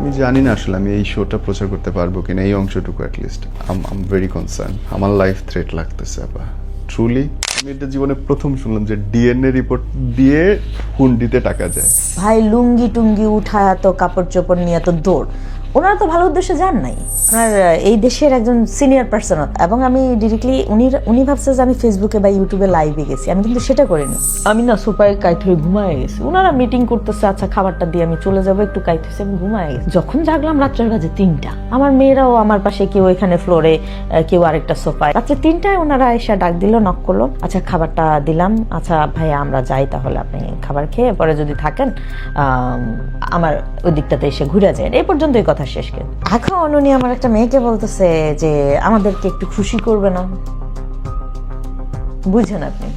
আমি জানি না আসলে আমি এই শোটা প্রচার করতে পারবো কিনা, এই অংশটুকু অ্যাটলিস্ট আম ভেরি কনসার্ন। আমার লাইফ থ্রেট লাগতেছে আপা, ট্রুলি। আমি এটা জীবনে প্রথম শুনলাম যে ডিএনএ রিপোর্ট দিয়ে হুন্ডিতে টাকা যায়। ভাই লুঙ্গি টুঙ্গি উঠায় তো কাপড় চোপড় নিয়ে তো দৌড়, ওনারা তো ভালো উদ্দেশ্যে যান নাই। ওনার এই দেশের একজন সিনিয়র পার্সন, এবং আমি ডিরেক্টলি উনি ভাবছে যে আমি ফেসবুকে বা ইউটিউবে লাইভে গেছি, আমি কিন্তু সেটা করিনি। আমি না সোফায় কাইট হয়ে ঘুমায় গেছি, ওনারা মিটিং করতেছে, আচ্ছা খাবারটা দিয়ে আমি চলে যাবো, একটু কাইট হয়েছে, আমি ঘুমায় গেছি। যখন জাগলাম রাত্রের বাজে 3টা, আমার মেয়েরাও আমার পাশে, কেউ এখানে ফ্লোরে, কেউ আরেকটা সোফায়। রাত্রে 3টায় ওনারা এসে ডাক দিল, নক করলো, আচ্ছা খাবারটা দিলাম, আচ্ছা ভাইয়া আমরা যাই তাহলে, আপনি খাবার খেয়ে পরে যদি থাকেন আমার ওই দিকটাতে এসে ঘুরে যায়। এই পর্যন্তই কথা শেষ। এখন উনি আমার একটা মেয়েকে বলতেছে যে আমাদেরকে একটু খুশি করবে না। বুঝছেন আপনি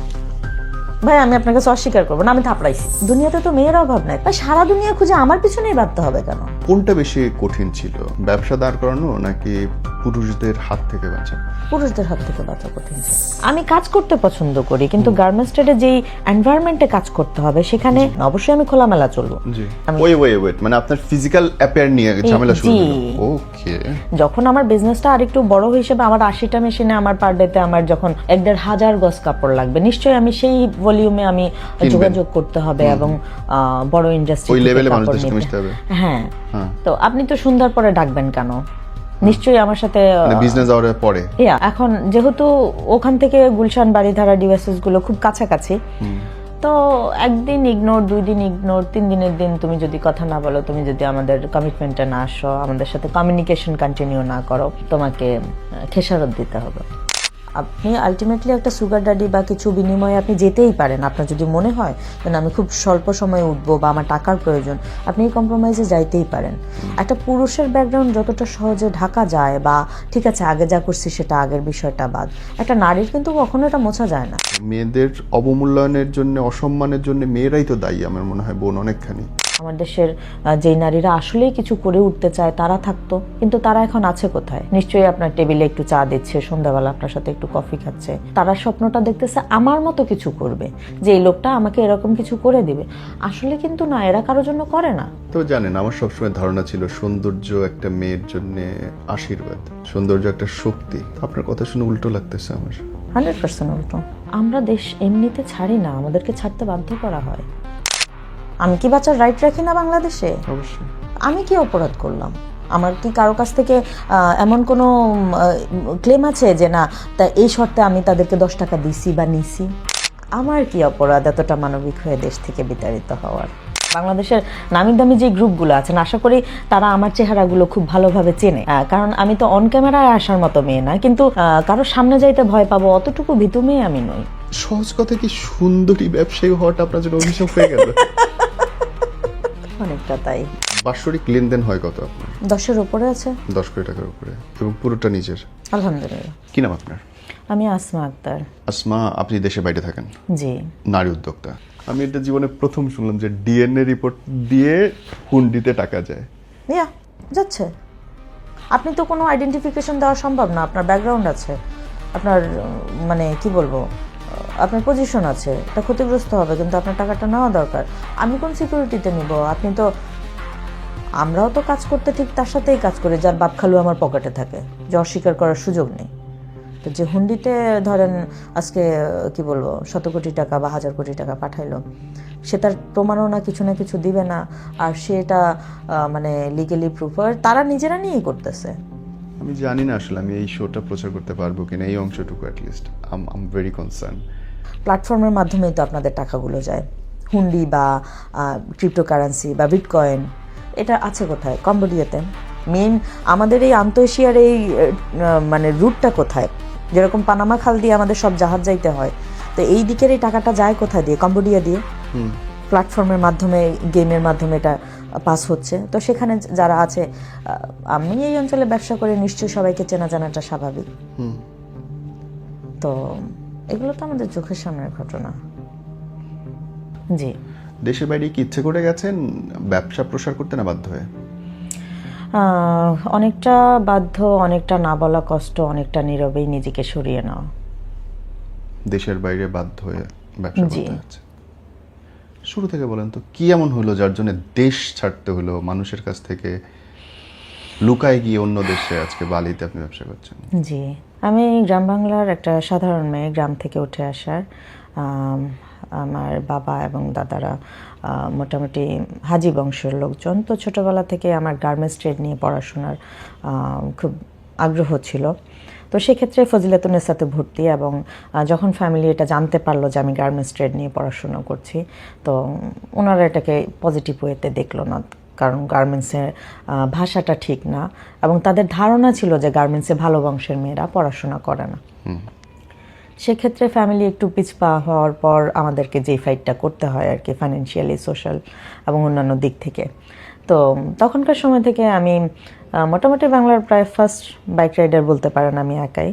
ভাই, আমি আপনার কাছে অস্বীকার করবো না, আমি থাপড়াইছি। দুনিয়াতে তো মেয়ের অভাব নাই, ভাই সারা দুনিয়া খুঁজে আমার পিছনেই বাঁধতে হবে কেন? কোনটা বেশি কঠিন ছিল, ব্যবসা দাঁড় করানো নাকি পুরুষদের হাত থেকে বাঁচা? পুরুষদের হাত থেকে বাঁচা কঠিন। আমি কাজ করতে পছন্দ করি, কিন্তু গার্মেন্টস ট্রেডে যেই এনভায়রনমেন্টে কাজ করতে হবে সেখানে অবশ্যই আমি খোলামেলা চলবো। জি, ওয়েট, মানে আপনার ফিজিক্যাল অ্যাপিয়ার নিয়ে ঝামেলা শুরু হলো। ওকে। যখন আমার বিজনেসটা আরেকটু বড় হিসেবে, আমার 80টা মেশিনে আমার পার ডেতে আমার যখন 1,500 গজ কাপড় লাগবে, নিশ্চয়ই আমি সেই ভলিউমে আমি যোগাযোগ করতে হবে এবং বড় ইন্ডাস্ট্রি ওই লেভেলে মানুষদের সাথে মিশতে হবে। হ্যাঁ, তো আপনি তো সুন্দর পরে ডাকবেন কেন? নিশ্চয়ই আমার সাথে বিজনেস আওয়ারে পরে। এখন যেহেতু ওখান থেকে গুলশান, বাড়িধারা, ডিভাইসেস গুলো খুব কাছাকাছি, তো একদিন ইগনোর, 2 দিন ইগনোর, 3 দিনের দিন তুমি যদি কথা না বলো, তুমি যদি আমাদের কমিটমেন্টে না আসো, আমাদের সাথে কমিউনিকেশন কন্টিনিউ না করো, তোমাকে খেসারত দিতে হবে। আপনি আলটিমেটলি একটা সুগার ড্যাডি বা কিছু বিনিময়ে আপনি যেতেই পারেন। আপনার যদি মনে হয় যে আমি খুব স্বল্প সময়ে উঠবো বা আমার টাকার প্রয়োজন, আপনি এই কম্প্রোমাইজে যাইতেই পারেন। একটা পুরুষের ব্যাকগ্রাউন্ড যতটা সহজে ঢাকা যায়, বা ঠিক আছে আগে যা করছি সেটা আগের বিষয়টা বাদ, একটা নারীর কিন্তু কখনো এটা মোছা যায় না। মেয়েদের অবমূল্যায়নের জন্য, অসম্মানের জন্য মেয়েরাই তো দায়ী আমার মনে হয় বোন, অনেকখানি। আমার দেশের যেই নারীরা আসলেই কিছু করে উঠতে চায় তারা থাকতো, কিন্তু তারা এখন আছে কোথায়? নিশ্চয়ই আপনার টেবিলে একটু চা দিচ্ছে, সন্ধ্যাবেলা আপনার সাথে একটু কফি খাচ্ছে। তারা স্বপ্নটা দেখতেছে আমার মতো কিছু করবে, যে এই লোকটা আমাকে এরকম কিছু করে দিবে। আসলে কিন্তু না, এরা কারোর জন্য করে না। তো জানেন, আমার সবসময় ধারণা ছিল সৌন্দর্য একটা মেয়ের জন্য আশীর্বাদ, সৌন্দর্য একটা শক্তি। আপনার কথা শুনে উল্টো লাগতেছে আমার। 100% উল্টো। আমরা দেশ এমনিতে ছাড়ি না, আমাদেরকে ছাড়তে বাধ্য করা হয়। আমি কি বাঁচার রাইট রাখি না বাংলাদেশে? অবশ্যই। আমি কি অপরাধ করলাম? আমার কি কারো কাছ থেকে এমন কোনো ক্লেম আছে যে না তা এই শর্তে আমি তাদেরকে 10 টাকা দিছি বা নিছি? আমার কি অপরাধ এতটা মানবিক হয়ে দেশ থেকে বিতাড়িত হওয়ার? বাংলাদেশের নামি দামি যে গ্রুপগুলো আছেন, আশা করি তারা আমার চেহারাগুলো খুব ভালোভাবে চেনে, কারণ আমি তো অন ক্যামেরায় আসার মতো মেয়ে না, কিন্তু কারোর সামনে যাইতে ভয় পাবো অতটুকু ভীতু মেয়ে আমি নই। সহজ কথা কি সুন্দরী ব্যবসায়ী হওয়াটা আপনার জন্য অভিশাপ হয়ে গেল? অনেকটা তাই। বাৎসরিক লেনদেন হয় কত আপনার? 10-এর উপরে আছে। 10 কোটি টাকার উপরে, এবং পুরোটা নিজের? আলহামদুলিল্লাহ। কি নাম আপনার? আমি আসমা আক্তার। আসমা, আপনি দেশে বাইরে থাকেন? জি। নারী উদ্যোক্তা। আমি এটা জীবনে প্রথম শুনলাম যে ডিএনএ রিপোর্ট দিয়ে হুন্ডিতে টাকা যায়। যাচ্ছে। আপনি তো কোনো আইডেন্টিফিকেশন দেওয়া সম্ভব না, আপনার ব্যাকগ্রাউন্ড আছে, আপনার মানে কি বলবো, আপনার পজিশন আছে, এটা ক্ষতিগ্রস্ত হবে, কিন্তু আপনার টাকাটা নেওয়া দরকার। আমি কোন সিকিউরিটিতে নিব? আপনি তো, আমরাও তো কাজ করতে ঠিক তার সাথেই কাজ করি যার বাপ খালু আমার পকেটে থাকে, যে অস্বীকার করার সুযোগ নেই। তো যে হুন্ডিতে ধরেন আজকে কি বলবো 100 কোটি টাকা বা 1000 কোটি টাকা পাঠাইলো, সে তার প্রমাণও না কিছু না কিছু দিবে না, আর সেটা মানে লিগালি প্রুফ তারা নিজেরা নিয়েই করতেছে। আমি জানি না আসলে আমি এই শোটা প্রচার করতে পারবো কিনা, এই অংশটুকু অ্যাটলিস্ট আম ভেরি কনসার্ন। প্ল্যাটফর্মের মাধ্যমেই তো আপনাদের টাকাগুলো যায়, হুন্ডি বা ক্রিপ্টোকারেন্সি বা বিটকয়েন, এটা আছে কোথায়? কম্বোডিয়াতে। মেইন আমাদের এই আন্তঃএশিয়ার এই মানে রুটটা কোথায়? যেরকম পানামা খাল দিয়ে আমাদের সব জাহাজ যাইতে হয়, তো এই দিকের এই টাকাটা যায় কোথায় দিয়ে? কম্বোডিয়া দিয়ে। প্ল্যাটফর্মের মাধ্যমে, গেমের মাধ্যমে এটা পাস হচ্ছে। তো সেখানে যারা আছে, আমি এই অঞ্চলে ব্যবসা করে নিশ্চয়ই সবাইকে চেনা জানাটা স্বাভাবিক। তো এগুলো তো আমাদের চোখের সামনের ঘটনা। জি। দেশের বাইরে কি ইচ্ছে করে গেছেন ব্যবসা প্রসার করতে, না বাধ্য হয়ে? অনেকটা বাধ্য, অনেকটা না বলা কষ্ট, অনেকটা নীরবেই নিজেকে সরিয়ে নেওয়া। দেশের বাইরে বাধ্য হয়ে ব্যবসা করতে হচ্ছে। শুরু থেকে বলেন তো কি এমন হলো যার জন্য দেশ ছাড়তে হলো, মানুষের কাছ থেকে লুকায় গিয়ে অন্য দেশে আজকে বালিতে আপনি ব্যবসা করছেন? জি, আমি গ্রাম বাংলার একটা সাধারণ মেয়ে, গ্রাম থেকে উঠে আসার। আমার বাবা এবং দাদারা মোটামুটি হাজি বংশের লোকজন। তো ছোটোবেলা থেকে আমার গার্মেন্টস ট্রেড নিয়ে পড়াশোনার খুব আগ্রহ ছিল। তো সেক্ষেত্রে ফজিলাতুন্নেসাতে ভর্তি, এবং যখন ফ্যামিলি এটা জানতে পারলো যে আমি গার্মেন্টস ট্রেড নিয়ে পড়াশোনা করছি, তো ওনারা এটাকে পজিটিভ ওয়েতে দেখলো না, কারণ গার্মেন্টসের ভাষাটা ঠিক না, এবং তাদের ধারণা ছিল যে গার্মেন্টসে ভালো বংশের মেয়েরা পড়াশোনা করে না। সেক্ষেত্রে ফ্যামিলি একটু পিছপা হওয়ার পর আমাদেরকে যেই ফাইটটা করতে হয় আর কি, ফাইন্যান্সিয়ালি, সোশ্যাল এবং অন্যান্য দিক থেকে। তো তখনকার সময় থেকে আমি মোটামুটি বাংলার প্রায় ফার্স্ট বাইক রাইডার বলতে পারেন আমি একাই।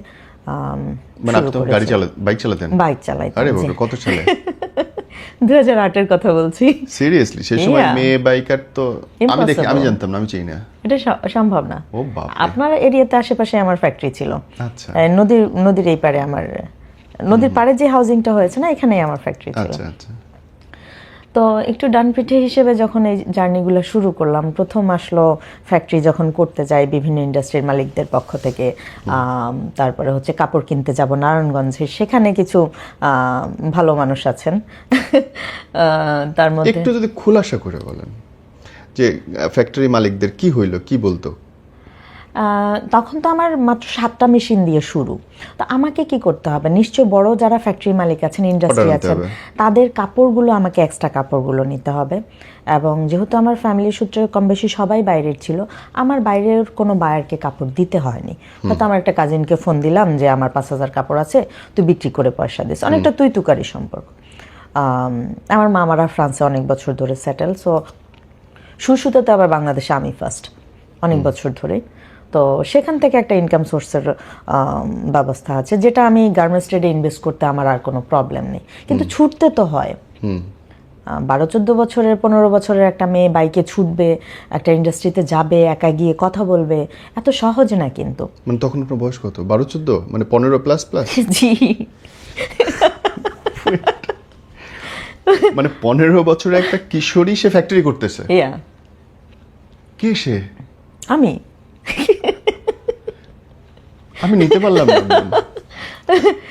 মানে আপনি তো বাইক চালাতেন? বাইক চালাইতাম। আরে বাবা, কত সালে? 2008-এর কথা বলছি। সিরিয়াসলি? সেই সময় Yeah. মেয়ে বাইকার তো আমি দেখি, আমি Impossible. জানতাম না, আমি চিনি না। এটা সম্ভব না। ও বাপ রে। আপনার এরিয়াতে আশেপাশে আমার ফ্যাক্টরি ছিল। আচ্ছা নদীর এই পারে আমার, নদীর পাড়ে যে হাউজিংটা হয়েছে না, এখানেই আমার ফ্যাক্টরি ছিল। আচ্ছা আচ্ছা। তো একটু ডানপিঠে হিসেবে যখন এই জার্নিগুলো শুরু করলাম, প্রথম আসলো ফ্যাক্টরি যখন করতে যাই বিভিন্ন ইন্ডাস্ট্রির মালিকদের পক্ষ থেকে। তারপরে হচ্ছে কাপড় কিনতে যাব নারায়ণগঞ্জে, সেখানে কিছু ভালো মানুষ আছেন। তার মধ্যে একটু যদি খোলাসা করে বলেন যে ফ্যাক্টরি মালিকদের কি হইলো, কি বলতো? তখন তো আমার মাত্র 7টা মেশিন দিয়ে শুরু। তো আমাকে কি করতে হবে, নিশ্চয় বড় যারা ফ্যাক্টরি মালিক আছেন, ইন্ডাস্ট্রি Order নিতে আছেন, হবে। তাদের কাপড়গুলো আমাকে এক্সট্রা কাপড়গুলো নিতে হবে। এবং যেহেতু আমার ফ্যামিলি সূত্রে কম বেশি সবাই বাইরের ছিল, আমার বাইরের কোনো বায়ারকে কাপড় দিতে হয়নি। হয়তো আমার একটা কাজিনকে ফোন দিলাম যে আমার 5,000 কাপড় আছে, তুই বিক্রি করে পয়সা দিস, অনেকটা তুই তুকারি সম্পর্ক। আমার মামারা ফ্রান্সে অনেক বছর ধরে সেটেল, সো সুসুতাতে আবার বাংলাদেশে আমি ফার্স্ট অনেক বছর ধরে। তো সেখান থেকে একটা ইনকাম সোর্সের ব্যবস্থা আছে, যেটা আমি গার্মেন্টস ট্রেডে ইনভেস্ট করতে আমার আর কোনো প্রবলেম নেই। কিন্তু ছুটতে তো হয়। 12-14 বছরের 15 বছরের একটা মেয়ে বাইকে ছুটবে, একটা ইন্ডাস্ট্রিতে যাবে, একা গিয়ে কথা বলবে, এত সহজ না কিন্তু। মানে তখন আপনার বয়স কত? 12-14? মানে 15++? জি, মানে 15 বছরের একটা কিশোরী সে ফ্যাক্টরি করতেছে? ইয়া কে সে? আমি নিতে পারলাম না।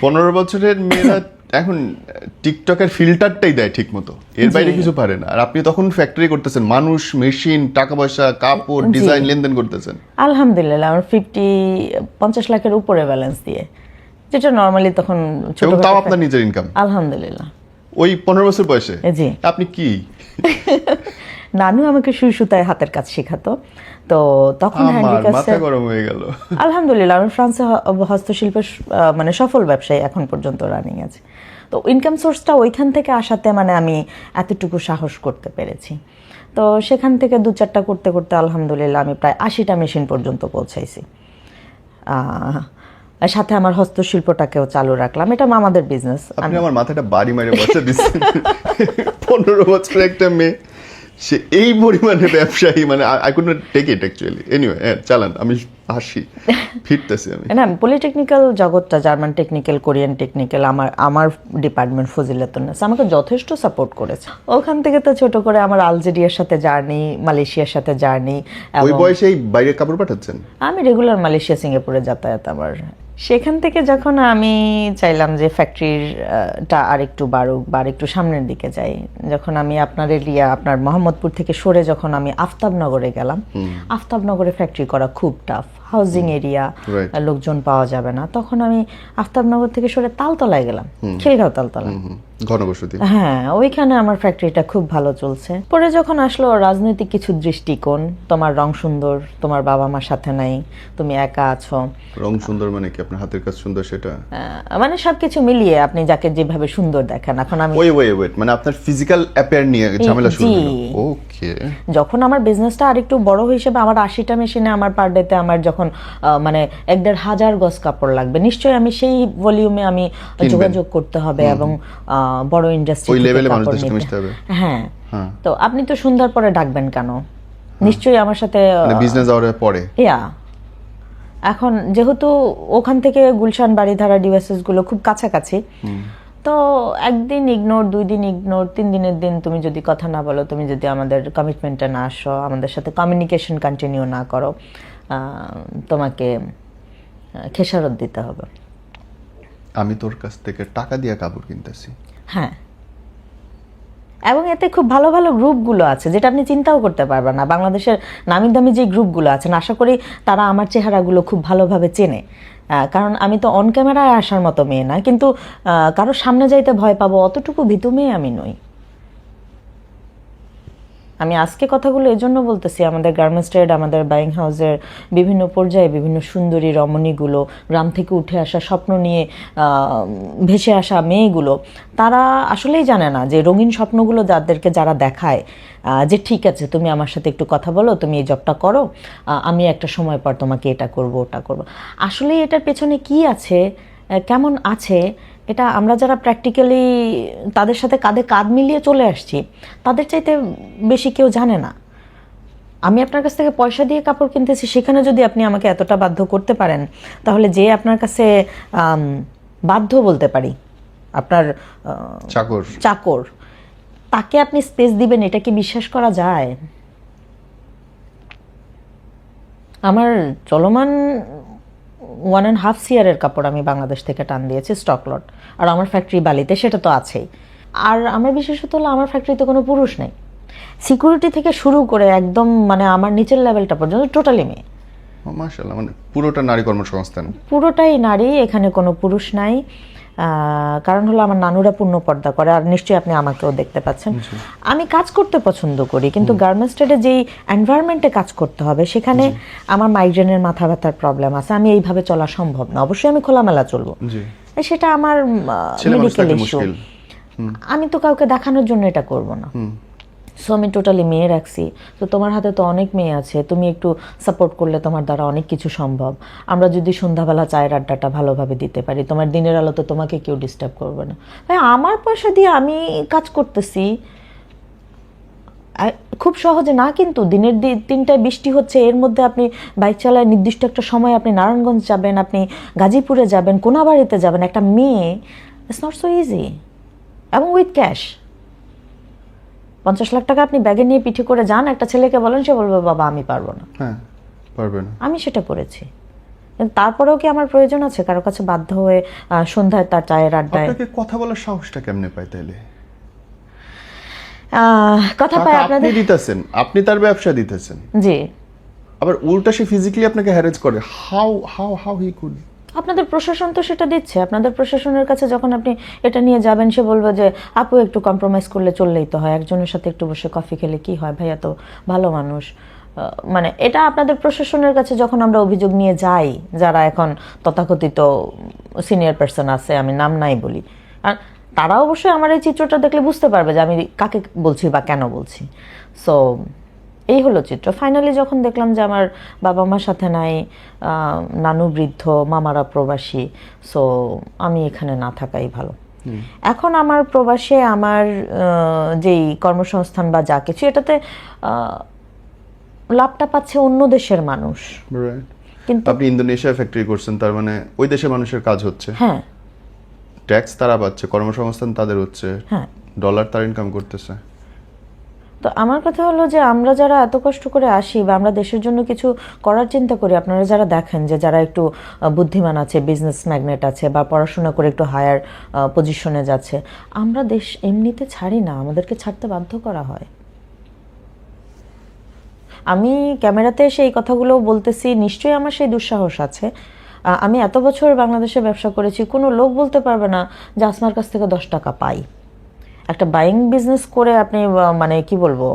15 বছরের মেয়েরা এখন টিকটকের ফিল্টারটাই দেয় ঠিক মতো, এর বাইরে কিছু পারে না। আর আপনি তখন ফ্যাক্টরি করতেছেন, মানুষ, মেশিন, টাকা পয়সা, কাপড়, ডিজাইন, লেনদেন করতেছেন। আলহামদুলিল্লাহ আমার 50 লাখের উপরে ব্যালেন্স দিয়ে, যেটা নর্মালি তখন ছোট। এবং তাও আপনার নিজের ইনকাম? আলহামদুলিল্লাহ। ওই 15 বছর বয়সে? জি। আপনি কি? নানু আমাকে সুই সুতায় হাতের কাজ শেখাতো। তো তখন আমার মাথা হ্যান্ডিক্রাফটসে গরম হয়ে গেল। আলহামদুলিল্লাহ আমি ফ্রান্সে হস্তশিল্পের মানে সফল ব্যবসায়ী এখন পর্যন্ত রানিং আছে। তো ইনকাম সোর্সটা ওইখান থেকে আসাতে মানে আমি এতটুকু সাহস করতে পেরেছি। তো সেখান থেকে 2-4টা করতে করতে আলহামদুলিল্লাহ আমি প্রায় 80টা মেশিন পর্যন্ত পৌঁছাইছি। সাথে আমার হস্তশিল্পটাকেও চালু রাখলাম, এটা আমাদের বিজনেস। আপনি আমার মাথাটা বাড়ি মেরে বসে দিচ্ছেন। 15 বছরের একটা মেয়ে, সে এই পরিমাণে ব্যবসায়ী, মানে I could not take it actually. Anyway চালান, আমি হাসি, ফিরতেছি আমি। না, পলিটেকনিক্যাল জগৎটা, জার্মান টেকনিক্যাল, কোরিয়ান টেকনিক্যাল, আমার ডিপার্টমেন্ট ফজিলাতুন্নেসা আমাকে যথেষ্ট সাপোর্ট করেছে। ওখান থেকে তো ছোট করে আমার আলজেরিয়ার সাথে জার্নি, মালয়েশিয়ার সাথে জার্নি। ওই বয়সেই বাইরে কাপড় পাঠাচ্ছেন? আমি রেগুলার মালয়েশিয়া, সিঙ্গাপুরে যাতায়াত আমার। সেখান থেকে যখন আমি চাইলাম যে ফ্যাক্টরিটা আরেকটু বাড়ুক বা আরেকটু সামনের দিকে যাই, যখন আমি আপনার এরিয়া, আপনার মোহাম্মদপুর থেকে সরে যখন আমি আফতাবনগরে গেলাম, আফতাবনগরে ফ্যাক্টরি করা খুব টাফ, হাউজিং এরিয়া, Right. লোকজন পাওয়া যাবে না। তখন আমি আফতাবনগর থেকে সরে তালতলায় গেলাম, খিলগাঁও তালতলা। ঘনবসতি। হ্যাঁ, ওইখানে আমার ফ্যাক্টরিটা খুব ভালো চলছে। পরে যখন আসলো রাজনৈতিক কিছু দৃষ্টিকোণ, তোমার রং সুন্দর, তোমার বাবা মার সাথে নাই, তুমি একা আছো। রং সুন্দর মানে কি? আপনার হাতের কাজ সুন্দর সেটা? মানে সবকিছু মিলিয়ে আপনি যাকে যেভাবে সুন্দর দেখেন। এখন আমি ওয়েট, মানে আপনার ফিজিক্যাল অ্যাপিয়ার নিয়ে ঝামেলা শুরু হলো? জি। ওকে। যখন আমার বিজনেসটা আরেকটু বড় হিসেবে, আমার 80টা মেশিনে আমার পার ডেতে আমার যখন মানে 1,500 গজ কাপড় লাগবে, নিশ্চয়ই আমি সেই ভলিউমে আমি যোগাযোগ করতে হবে এবং বড় ইন্ডাস্ট্রি ওই লেভেলে মানুষদের সাথে মিশতে হবে। হ্যাঁ, তো আপনি তো সন্ধ্যার পরে ডাকবেন কেন? নিশ্চয়ই আমার সাথে মানে বিজনেস আওয়ারের পরে? ইয়া এখন যেহেতু ওখান থেকে গুলশান, বাড়িধারা, ডিভাইসেস গুলো খুব কাছাকাছি, তো একদিন ইগনোর, 2 দিন ইগনোর, 3 দিনের দিন তুমি যদি কথা না বলো, তুমি যদি আমাদের কমিটমেন্টে না আসো, আমাদের সাথে কমিউনিকেশন কন্টিনিউ না করো, তোমাকে খেসারত দিতে হবে। আমি তোর কাছ থেকে টাকা দিয়ে কাপড় কিনতেছি। হ্যাঁ, এবং এতে খুব ভালো ভালো গ্রুপগুলো আছে যেটা আপনি চিন্তাও করতে পারবেন না। বাংলাদেশের নামি দামি যে গ্রুপগুলো আছেন, আশা করি তারা আমার চেহারাগুলো খুব ভালোভাবে চেনে, কারণ আমি তো অন ক্যামেরায় আসার মতো মেয়ে না, কিন্তু কারোর সামনে যাইতে ভয় পাবো অতটুকু ভীতু মেয়ে আমি নই। আমি আজকে কথাগুলো এজন্য বলতেছি, আমাদের গার্মেন্টস ট্রেড, আমাদের বাইং হাউসের বিভিন্ন পর্যায়ে বিভিন্ন সুন্দরী রমণীগুলো, গ্রাম থেকে উঠে আসা স্বপ্ন নিয়ে ভেসে আসা মেয়েগুলো, তারা আসলেই জানে না যে রঙিন স্বপ্নগুলো যারা দেখায় যে ঠিক আছে তুমি আমার সাথে একটু কথা বলো, তুমি এই জবটা করো, আমি একটা সময় পর তোমাকে এটা করব ওটা করব, আসলে এটার পেছনে কি আছে, কেমন আছে, এটা আমরা যারা প্র্যাকটিক্যালি তাদের সাথে কাঁধে কাঁধ মিলিয়ে চলে আসছি তাদের চাইতে বেশি কেউ জানে না। আমি আপনার কাছ থেকে পয়সা দিয়ে কাপড় কিনতেছি, সেখানে যদি আপনি আমাকে এতটা বাধ্য করতে পারেন, তাহলে যে আপনার কাছে বাধ্য বলতে পারি, আপনার চাকর, তাকে আপনি স্পেস দিবেন, এটা কি বিশ্বাস করা যায়? আমার চলমান 1.5 ইয়ারের কাপড় আমি বাংলাদেশ থেকে টান দিয়েছি স্টক লট, আর আমার ফ্যাক্টরি বালিতে, সেটা তো আছেই। আর আমার বিশেষত হলো আমার ফ্যাক্টরিতে কোনো পুরুষ নেই, সিকিউরিটি থেকে শুরু করে একদম মানে আমার নিচের লেভেলটা পর্যন্ত টোটালি মেয়ে। মাশাআল্লাহ, মানে পুরোটা নারী কর্মসংস্থান, পুরোটাই নারী, এখানে কোনো পুরুষ নাই। কারণ হলো আমার নানুরা পূর্ণ পর্দা করে, আর নিশ্চয়ই আপনি আমাকেও দেখতে পাচ্ছেন। আমি কাজ করতে পছন্দ করি, কিন্তু গার্মেন্টস ট্রেডে যেই এনভায়রনমেন্টে কাজ করতে হবে সেখানে আমার মাইগ্রেনের মাথা ব্যথার প্রবলেম আছে, আমি এইভাবে চলা সম্ভব না। অবশ্যই আমি খোলামেলা চলবো, সেটা আমার মেডিকেল ইস্যু, আমি তো কাউকে দেখানোর জন্য এটা করব না। সো আমি টোটালি মেয়ে রাখছি। তো তোমার হাতে তো অনেক মেয়ে আছে, তুমি একটু সাপোর্ট করলে তোমার দ্বারা অনেক কিছু সম্ভব। আমরা যদি সন্ধ্যাবেলা চায়ের আড্ডাটা ভালোভাবে দিতে পারি, তোমার দিনের আলো তো তোমাকে কেউ ডিস্টার্ব করবে না। ভাই আমার পয়সা দিয়ে আমি কাজ করতেছি, খুব সহজে না, কিন্তু দিনের 3টায় বৃষ্টি হচ্ছে, এর মধ্যে আপনি বাইক চালায় নির্দিষ্ট একটা সময় আপনি নারায়ণগঞ্জ যাবেন, আপনি গাজীপুরে যাবেন, কোনাবাড়িতে যাবেন, একটা মেয়ে, ইটস নট সো ইজি, এবং উইথ ক্যাশ। 50 লাখ টাকা আপনি ব্যাগে নিয়ে পিঠে করে যান, একটা ছেলেকে বলেন, সে বলবে বাবা আমি পারবো না। হ্যাঁ, পারবে না। আমি সেটা করেছি, কিন্তু তারপরেও কি আমার প্রয়োজন আছে কারো কাছে বাধ্য হয়ে সন্ধ্যায় তার চায়ের আড্ডায়? আপনাকে কথা বলার সাহসটা কেমনে পায় তাইলে? কথা পায় আপনাদের, আপনি দিতেছেন, আপনি তার ব্যবসা দিতেছেন, জি, আবার উল্টা সে ফিজিক্যালি আপনাকে হ্যারেজ করে। How he could? আপনাদের প্রশাসন তো সেটা দিচ্ছে। আপনাদের প্রশাসনের কাছে যখন আপনি এটা নিয়ে যাবেন, সে বলবে যে আপু একটু কম্প্রোমাইজ করলে চললেই তো হয়, একজনের সাথে একটু বসে কফি খেলে কি হয়, ভাইয়া তো ভালো মানুষ। মানে এটা আপনাদের প্রশাসনের কাছে যখন আমরা অভিযোগ নিয়ে যাই, যারা এখন তথাকথিত সিনিয়র পার্সন আছে, আমি নাম নাই বলি, আর তারা অবশ্যই আমার এই চিত্রটা দেখলে বুঝতে পারবে যে আমি কাকে বলছি বা কেন বলছি। সো এই হলো চিত্র। ফাইনালি যখন দেখলাম যে আমার বাবা মার সাথে নাই, নানু বৃদ্ধ, মামারা প্রবাসী, সো আমি এখানে না থাকাই ভালো। এখন আমার প্রবাসে আমার যেই কর্মসংস্থান বা যা কিছু, এটাতে লাভটা পাচ্ছে অন্য দেশের মানুষ। কিন্তু আপনি ইন্দোনেশিয়া ফ্যাক্টরি করছেন, তার মানে ওই দেশের মানুষের কাজ হচ্ছে, হ্যাঁ, ট্যাক্স তারা পাচ্ছে, কর্মসংস্থান তাদের হচ্ছে, হ্যাঁ, ডলার তার ইনকাম করতেছে। তো আমার কথা হলো যে আমরা যারা এত কষ্ট করে আসি বা আমরা দেশের জন্য কিছু করার চিন্তা করি, আপনারা যারা দেখেন যে যারা একটু বুদ্ধিমান আছে, বিজনেস ম্যাগনেট আছে, বা পড়াশোনা করে একটু হায়ার পজিশনে যাচ্ছে, আমরা দেশ এমনিতে ছাড়ি না, আমাদেরকে ছাড়তে বাধ্য করা হয়। আমি ক্যামেরাতে এসে এই কথাগুলো বলতেছি, নিশ্চয়ই আমার সেই দুঃসাহস আছে। আমি এত বছর বাংলাদেশে ব্যবসা করেছি, কোনো লোক বলতে পারবে না যে আসমার কাছ থেকে 10 টাকা পাই। একটা বাইং বিজনেস করে আপনি মানে কি বলবো,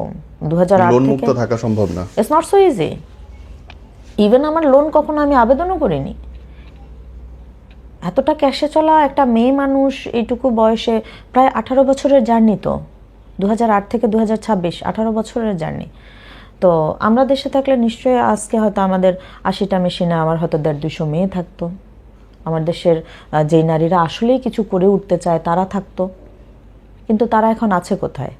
2008 লোন মুক্ত থাকা সম্ভব না, it's not so easy. Even আমার লোন কখনো আমি আবেদনও করিনি। এতটা ক্যাশে চলা একটা মেয়ে মানুষ এইটুকু বয়সে, প্রায় 18 বছরের জার্নি, তো 2008 থেকে 2026 18 বছরের জার্নি। তো আমরা দেশে থাকলে নিশ্চয়ই আজকে হয়তো আমাদের 80টা মেশিনে আমার হয়তো 150-200 মেয়ে থাকতো। আমার দেশের যেই নারীরা আসলেই কিছু করে উঠতে চায় তারা থাকতো, কিন্তু তারা এখন আছে কোথায়?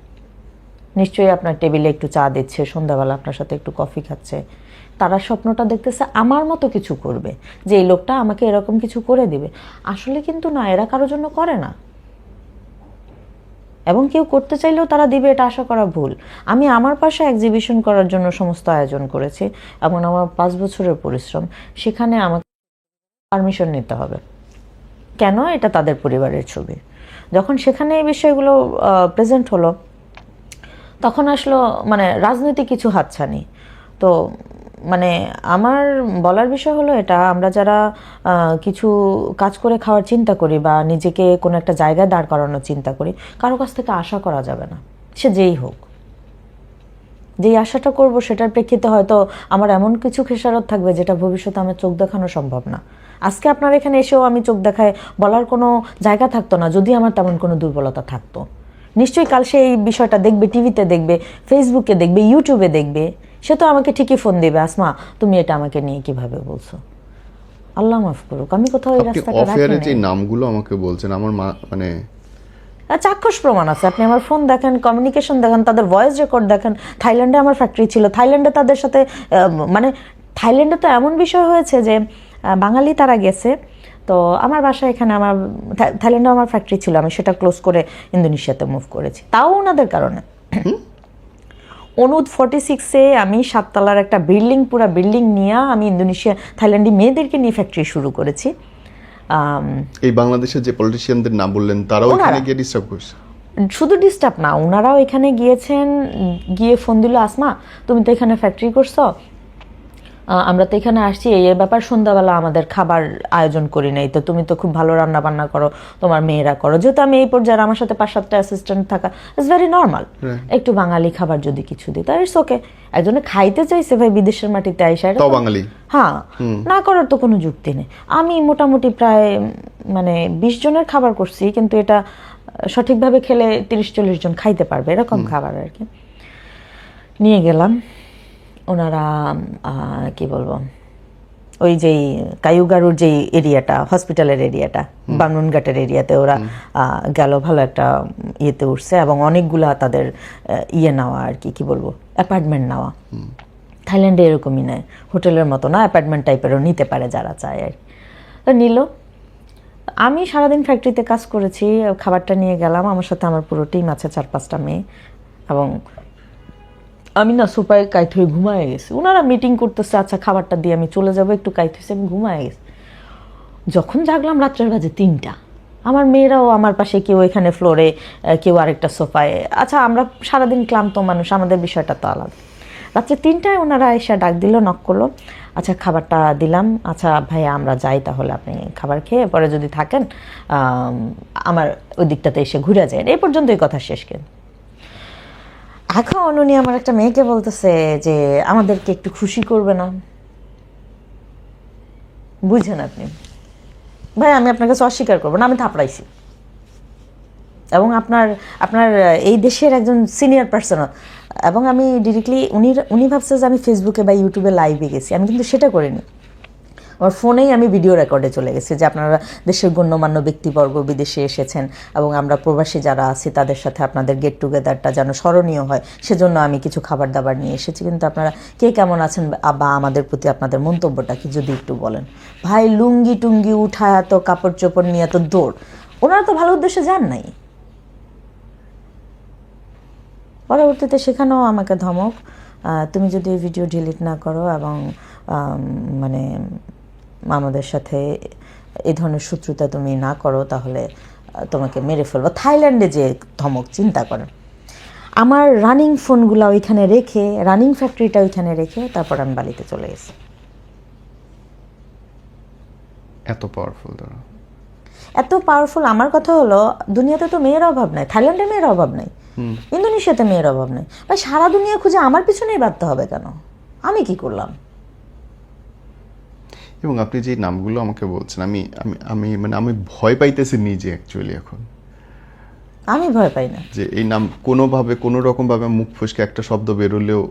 নিশ্চয়ই আপনার টেবিলে একটু চা দিচ্ছে, সন্ধ্যাবেলা আপনার সাথে একটু কফি খাচ্ছে। তারা স্বপ্নটা দেখতেছে আমার মতো কিছু করবে, যে এই লোকটা আমাকে এরকম কিছু করে দিবে। আসলে কিন্তু না, এরা কারোর জন্য করে না। এবং কেউ করতে চাইলেও তারা দিবে, এটা আশা করা ভুল। আমি আমার পাশে এক্সিবিশন করার জন্য সমস্ত আয়োজন করেছি এবং আমার 5 বছরের পরিশ্রম, সেখানে আমাকে পারমিশন নিতে হবে। কেন? এটা তাদের পরিবারের ছবি। যখন সেখানে এই বিষয়গুলো প্রেজেন্ট হলো, তখন আসলো মানে রাজনৈতিক কিছু হাতছানি। তো মানে আমার বলার বিষয় হলো এটা, আমরা যারা কিছু কাজ করে খাওয়ার চিন্তা করি বা নিজেকে কোনো একটা জায়গায় দাঁড় করানোর চিন্তা করি, কারো কাছ থেকে আশা করা যাবে না, সে যেই হোক। যেই আশাটা করব সেটার প্রেক্ষিতে হয়তো আমার এমন কিছু খেসারত থাকবে যেটা ভবিষ্যতে আমার চোখ দেখানো সম্ভব না। আজকে আপনার এখানে এসেও আমি চোখ দেখায় বলার কোনো জায়গা থাকতো না যদি আমার তেমন কোনো দুর্বলতা থাকতো। নিশ্চয়ই কাল সে এই বিষয়টা দেখবে, টিভিতে দেখবে, ফেসবুকে দেখবে, ইউটিউবে দেখবে, সে তো আমাকে ঠিকই ফোন দিবে, আসমা তুমি এটা আমাকে নিয়ে কিভাবে বলছো। আল্লাহ মাফ করুক, আমি কোথাও এই আপনি রাস্তাটা অফেয়ারে যে রাখিনি। নামগুলো আমাকে বলছেন, আমার মানে চাক্ষুষ প্রমাণ আছে, আপনি আমার ফোন দেখেন, কমিউনিকেশন দেখেন, তাদের ভয়েস রেকর্ড দেখেন। থাইল্যান্ডে আমার ফ্যাক্টরি ছিল, থাইল্যান্ডে তাদের সাথে মানে থাইল্যান্ডে তো এমন বিষয় হয়েছে যে বাঙালি তারা গেছে, তো আমার বাসা এখানে, আমার থাইল্যান্ডে আমার ফ্যাক্টরি ছিল, আমি সেটা ক্লোজ করে ইন্দোনেশিয়াতে মুভ করেছি, তাও ওনাদের কারণে। অনুদ 46-এ আমি 7 তলার একটা বিল্ডিং, পুরা বিল্ডিং নিয়ে আমি ইন্দোনেশিয়া থাইল্যান্ডি মেয়েদেরকে নিয়ে ফ্যাক্টরি শুরু করেছি। এই বাংলাদেশের যে পলিটিশিয়ানদের নাম বললেন, তারাও এখানে গিয়ে ডিস্টার্ব করছে। শুধু ডিস্টার্ব না, ওনারাও এখানে গিয়েছেন, গিয়ে ফোন দিল, আসমা তুমি তো এখানে ফ্যাক্টরি করছো, আমরা তো এখানে আসছি, এই ব্যাপার, সন্ধ্যাবেলা আমাদের খাবার আয়োজন করি নাই, তো তুমি তো খুব ভালো রান্না বান্না করো, তোমার মেয়েরা করো। যেহেতু আমি এই পর্যায়ে, আমার সাথে 5-7টা অ্যাসিস্ট্যান্ট থাকা, ইটস ভেরি নর্মাল, একটু বাঙালি খাবার যদি কিছু দিই, তাই ইটস ওকে। একজনে খাইতে চাইছে ভাই বিদেশের মাটিতে আইসা, তাও বাঙালি, হ্যাঁ, না করার তো কোনো যুক্তি নেই। আমি মোটামুটি প্রায় মানে 20 জনের খাবার করছি, কিন্তু এটা সঠিকভাবে খেলে 30-40 জন খাইতে পারবে, এরকম খাবার আর কি। নিয়ে গেলাম, ওনারা কি বলবো, ওই যেই কায়ুগারুর যেই এরিয়াটা, হসপিটালের এরিয়াটা, বামনুনঘাটের এরিয়াতে ওরা গেল, ভালো একটা ইয়েতে উঠছে এবং অনেকগুলা তাদের ইয়ে নেওয়া আর কি বলবো, অ্যাপার্টমেন্ট নেওয়া। থাইল্যান্ডে এরকমই নেয়, হোটেলের মতো না, অ্যাপার্টমেন্ট টাইপেরও নিতে পারে যারা চায় আর কি। তো নিল, আমি সারাদিন ফ্যাক্টরিতে কাজ করেছি, খাবারটা নিয়ে গেলাম, আমার সাথে আমার পুরো টিম আছে, 4-5টা মেয়ে, এবং আমি না সোফায় কাইত হয়ে ঘুমায় গেছি। ওনারা মিটিং করতেছে, আচ্ছা খাবারটা দিয়ে আমি চলে যাবো, একটু কাইত হয়েছে, আমি ঘুমায় গেছি। যখন জাগলাম রাত্রের বাজে 3টা। আমার মেয়েরাও আমার পাশে, কেউ এখানে ফ্লোরে, কেউ আরেকটা সোফায়। আচ্ছা আমরা সারাদিন ক্লান্ত মানুষ, আমাদের বিষয়টা তো আলাদা। রাত্রে 3টায় ওনারা এসে ডাক দিল, নক করলো, আচ্ছা খাবারটা দিলাম, আচ্ছা ভাইয়া আমরা যাই তাহলে, আপনি খাবার খেয়ে পরে যদি থাকেন আমার ওই দিকটাতে এসে ঘুরে যায়। এই পর্যন্ত এই কথা শেষ। কেন এখন উনি আমার একটা মেয়েকে বলতেছে যে আমাদেরকে একটু খুশি করবে না? বুঝছেন আপনি ভাই, আমি আপনার কাছে অস্বীকার করবো না, আমি থাপড়াইছি। এবং আপনার এই দেশের একজন সিনিয়র পার্সন, এবং আমি ডিরেক্টলি উনি ভাবছে যে আমি ফেসবুকে বা ইউটিউবে লাইভে গেছি, আমি কিন্তু সেটা করিনি। আমার ফোনেই আমি ভিডিও রেকর্ডে চলে গেছি যে আপনারা দেশের গণ্যমান্য ব্যক্তিবর্গ বিদেশে এসেছেন এবং আমরা প্রবাসী যারা আছি তাদের সাথে আপনাদের গেট টুগেদারটা যেন স্মরণীয় হয়, সেজন্য আমি কিছু খাবার দাবার নিয়ে এসেছি। কিন্তু আপনারা কে কেমন আছেন বা আমাদের প্রতি আপনাদের মন্তব্যটা কি যদি একটু বলেন। ভাই লুঙ্গি টুঙ্গি উঠায় তো কাপড় চোপড় নিয়ে তো দৌড়, ওনারা তো ভালো উদ্দেশ্যে যান নাই। পরবর্তীতে সেখানেও আমাকে ধমক, তুমি যদি ভিডিও ডিলিট না করো এবং মানে আমাদের সাথে এই ধরনের শত্রুতা তুমি না করো তাহলে তোমাকে মেরে ফেলবো। থাইল্যান্ডে যে ধমক, চিন্তা করেন। আমার রানিং ফোনগুলো ওইখানে রেখে, রানিং ফ্যাক্টরিটা ওইখানে রেখে তারপর আমি বালিতে চলে গেছি। এত পাওয়ারফুল তারা, এত পাওয়ারফুল। আমার কথা হলো দুনিয়াতে তো মেয়ের অভাব নাই, থাইল্যান্ডে মেয়ের অভাব নাই, ইন্দোনেশিয়াতে মেয়ের অভাব নাই। ভাই সারা দুনিয়া খুঁজে আমার পিছনেই বাঁধতে হবে কেন? আমি কি করলাম? এবং আপনি যে নামগুলো আমাকে বলছেন, আমি আমি মানে আমি ভয় পাইতেছি নিজে অ্যাকচুয়ালি এখন। আমি ভয় পাই না যে এই নাম কোনোভাবে কোনো রকম ভাবে মুখ ফসকে একটা শব্দ বেরোলেও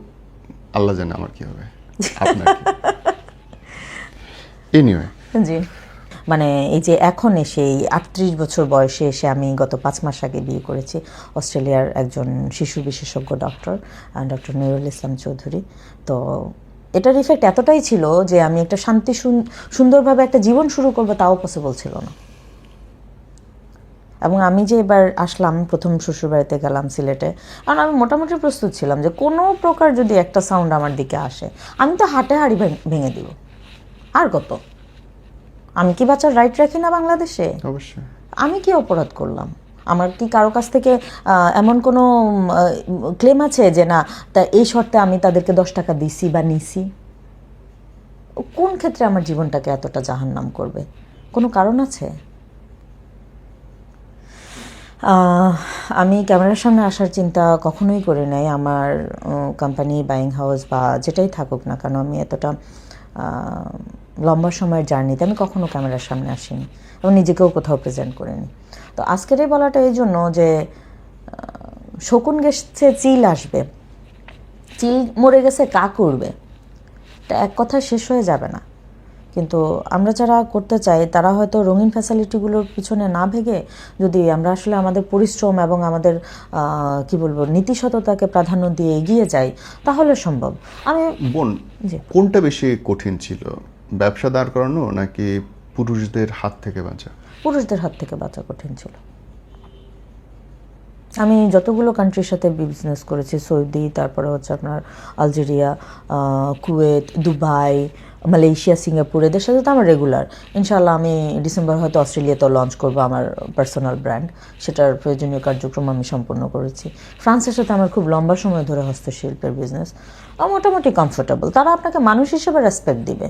আল্লাহ জানে আমার কি হবে, আপনার কি। এনিওয়ে, জি, মানে এই যে এখন এসে এই 38 বছর বয়সে এসে আমি গত 5 মাস আগে বিয়ে করেছি অস্ট্রেলিয়ার একজন শিশু বিশেষজ্ঞ ডক্টর নুরুল ইসলাম চৌধুরী। তো এটার ইফেক্ট এতটাই ছিল যে আমি একটা সুন্দরভাবে একটা জীবন শুরু করবো তাও পসিবল ছিল না। এবং আমি যে এবার আসলাম প্রথম শ্বশুরবাড়িতে গেলাম সিলেটে, কারণ আমি মোটামুটি প্রস্তুত ছিলাম যে কোনো প্রকার যদি একটা সাউন্ড আমার দিকে আসে আমি তো হাটে হাড়ি ভেঙে দিব। আর কত, আমি কি বাঁচার রাইট রাখি না বাংলাদেশে? অবশ্যই। আমি কি অপরাধ করলাম? আমার কি কারো কাছ থেকে এমন কোনো ক্লেম আছে যে না তা এই শর্তে আমি তাদেরকে 10 টাকা দিছি বা নিছি? কোন ক্ষেত্রে আমার জীবনটাকে এতটা জাহান্নাম করবে? কোনো কারণ আছে? আমি ক্যামেরার সামনে আসার চিন্তা কখনোই করি নাই। আমার কোম্পানি, বাইং হাউস বা যেটাই থাকুক না কেন, আমি এতটা লম্বা সময়ের জার্নিতে আমি কখনো ক্যামেরার সামনে আসিনি এবং নিজেকেও কোথাও প্রেজেন্ট করিনি। তো আজকের এই বলাটা এই জন্য যে শকুন গেছে চিল আসবে, চিল মরে গেছে কা করবে, এটা এক কথায় শেষ হয়ে যাবে না। কিন্তু আমরা যারা করতে চাই তারা হয়তো রঙিন ফ্যাসিলিটিগুলোর পিছনে না ভেগে যদি আমরা আসলে আমাদের পরিশ্রম এবং আমাদের কি বলবো নীতিসততাকে প্রাধান্য দিয়ে এগিয়ে যাই তাহলে সম্ভব। আমি বোন, জি। কোনটা বেশি কঠিন ছিল, ব্যবসা দাঁড় করানো নাকি পুরুষদের হাত থেকে বাঁচা? পুরুষদের হাত থেকে বাঁচা কঠিন ছিল। আমি যতগুলো কান্ট্রির সাথে বিজনেস করেছি, সৌদি, তারপরে হচ্ছে আপনার Algeria, Kuwait, Dubai, Malaysia, Singapore, এদের সাথে তো আমার রেগুলার। ইনশাআল্লাহ আমি ডিসেম্বর হয়তো অস্ট্রেলিয়াতেও লঞ্চ করবো আমার পার্সোনাল ব্র্যান্ড, সেটার প্রয়োজনীয় কার্যক্রম আমি সম্পন্ন করেছি। ফ্রান্সের সাথে আমার খুব লম্বা সময় ধরে হস্তশিল্পের বিজনেস, মোটামুটি কমফোর্টেবল। তারা আপনাকে মানুষ হিসেবে রেসপেক্ট দিবে,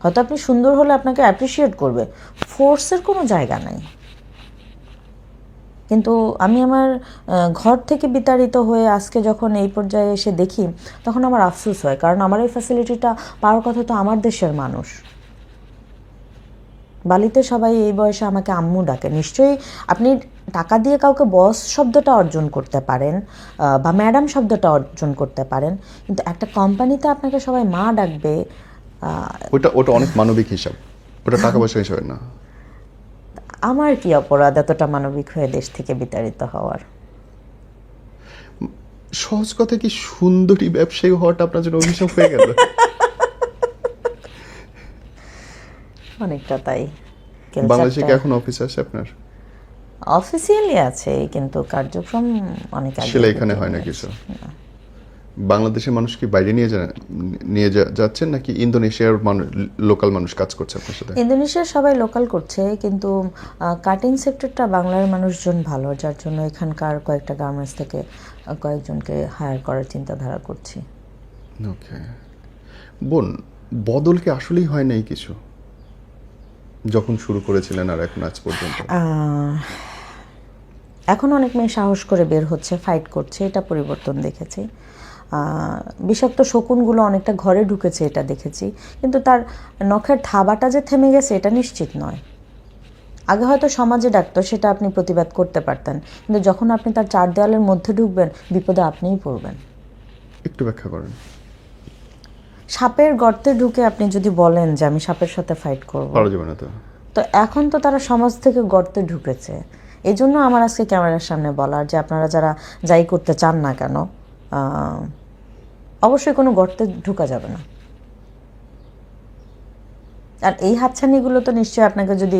হয়তো আপনি সুন্দর হলে আপনাকে অ্যাপ্রিসিয়েট করবে, ফোর্সের কোনো জায়গা নাই। কিন্তু আমি আমার ঘর থেকে বিতাড়িত হয়ে আজকে যখন এই পর্যায়ে এসে দেখি তখন আমার আফসোস হয়, কারণ আমার এই ফ্যাসিলিটিটা পাওয়ার কথা তো আমার দেশের মানুষ। বালিতে সবাই এই বয়সে আমাকে আম্মু ডাকে। নিশ্চয়ই আপনি টাকা দিয়ে কাউকে বস শব্দটা অর্জন করতে পারেন বা ম্যাডাম শব্দটা অর্জন করতে পারেন, কিন্তু একটা কোম্পানিতে আপনাকে সবাই মা ডাকবে। ওটা ওটা অনেক মানবিক হিসাব, ওটা টাকা পয়সা হিসাবে না। আমার কি অপরাধ এতটা মানবিক হয়ে দেশ থেকে বিতাড়িত হওয়ার? সহজ কথা কি সুন্দরী ব্যবসায়ী হওয়াটা আপনার জন্য অভিশাপ হয়ে গেল? অনেকটা তাই। বাংলাদেশে কি এখন অফিস আছে আপনার? অফিসিয়ালি আছে, কিন্তু কার্যক্রম অনেক আগে সেটা এখানে হয় না কিছু? বাংলাদেশের মানুষ কি বাইরে নিয়ে যাচ্ছেন নাকি ইন্দোনেশিয়ার লোকাল মানুষ কাজ করছে আপনার সাথে? ইন্দোনেশিয়ার সবাই লোকাল করছে, কিন্তু কাটিং সেক্টরটা বাংলার মানুষজন ভালো, যার জন্য এখানকার কয়েকটা গার্মেন্টস থেকে কয়েকজনকে হায়ার করার চিন্তাধারা করছি। ওকে বোন, বদল কি আসলেই হয় নাই কিছু যখন শুরু করেছিলেন আর এখন আজ পর্যন্ত? এখন অনেক মেয়ে সাহস করে বের হচ্ছে, ফাইট করছে, এটা পরিবর্তন দেখেছি। বিষাক্ত শকুনগুলো অনেকটা ঘরে ঢুকেছে, এটা দেখেছি, কিন্তু তার নখের থাবাটা যে থেমে গেছে এটা নিশ্চিত নয়। আগে হয়তো সমাজে ডাকতো, সেটা আপনি প্রতিবাদ করতে পারতেন, কিন্তু যখন আপনি তার চার দেওয়ালের মধ্যে ঢুকবেন বিপদে আপনিই পড়বেন। একটু ব্যাখ্যা করেন। সাপের গর্তে ঢুকে আপনি যদি বলেন যে আমি সাপের সাথে ফাইট করব, পারা যাবে না তো। তো এখন তো তারা সমাজ থেকে গর্তে ঢুকেছে। এই জন্য আমার আজকে ক্যামেরার সামনে বলার যে আপনারা যারা যাই করতে চান না কেন, অবশ্যই কোনো গর্তে ঢুকা যাবে না। আর এই হাতছানিগুলো তো নিশ্চয়ই আপনাকে যদি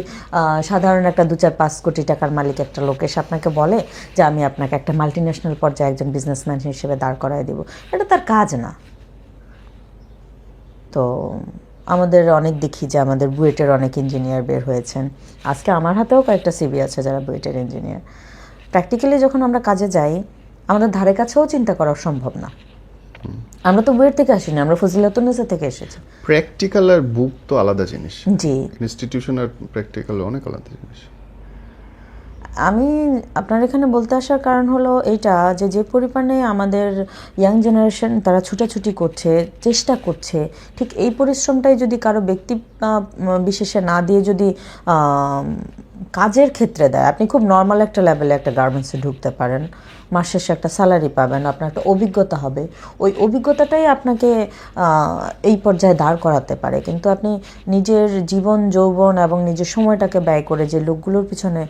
সাধারণ একটা 2-4-5 কোটি টাকার মালিক একটা লোক এসে আপনাকে বলে যে আমি আপনাকে একটা মাল্টিন্যাশনাল পর্যায়ে একজন বিজনেসম্যান হিসেবে দাঁড় করায় দেব, এটা তার কাজ না। তো আমাদের অনেক দেখি যে আমাদের বুয়েটের অনেক ইঞ্জিনিয়ার বের হয়েছেন, আজকে আমার হাতেও কয়েকটা সিভি আছে যারা বুয়েটের ইঞ্জিনিয়ার। প্র্যাকটিক্যালি যখন আমরা কাজে যাই আমাদের ধারে কাছেও চিন্তা করা সম্ভব না। আমরা তো বুয়েট থেকে আসিনি, আমরা ফজিলাতুন্নেসা থেকে এসেছি। প্র্যাকটিক্যাল আর বুক তো আলাদা জিনিস। জি, ইনস্টিটিউশন আর প্র্যাকটিক্যাল অনেক আলাদা জিনিস। আমি আপনার এখানে বলতে আসার কারণ হলো এইটা যে যে পরিমাণে আমাদের ইয়াং জেনারেশন তারা ছুটাছুটি করছে, চেষ্টা করছে, ঠিক এই পরিশ্রমটাই যদি কারো ব্যক্তি বিশেষে না দিয়ে যদি কাজের ক্ষেত্রে দেয়, আপনি খুব নর্মাল একটা লেভেলে একটা গার্মেন্টসে ঢুকতে পারেন, মাস শেষে একটা স্যালারি পাবেন, আপনার একটা অভিজ্ঞতা হবে, ওই অভিজ্ঞতাটাই আপনাকে এই পর্যায়ে দাঁড় করাতে পারে। কিন্তু আপনি নিজের জীবন যৌবন এবং নিজের সময়টাকে ব্যয় করে যে লোকগুলোর পিছনে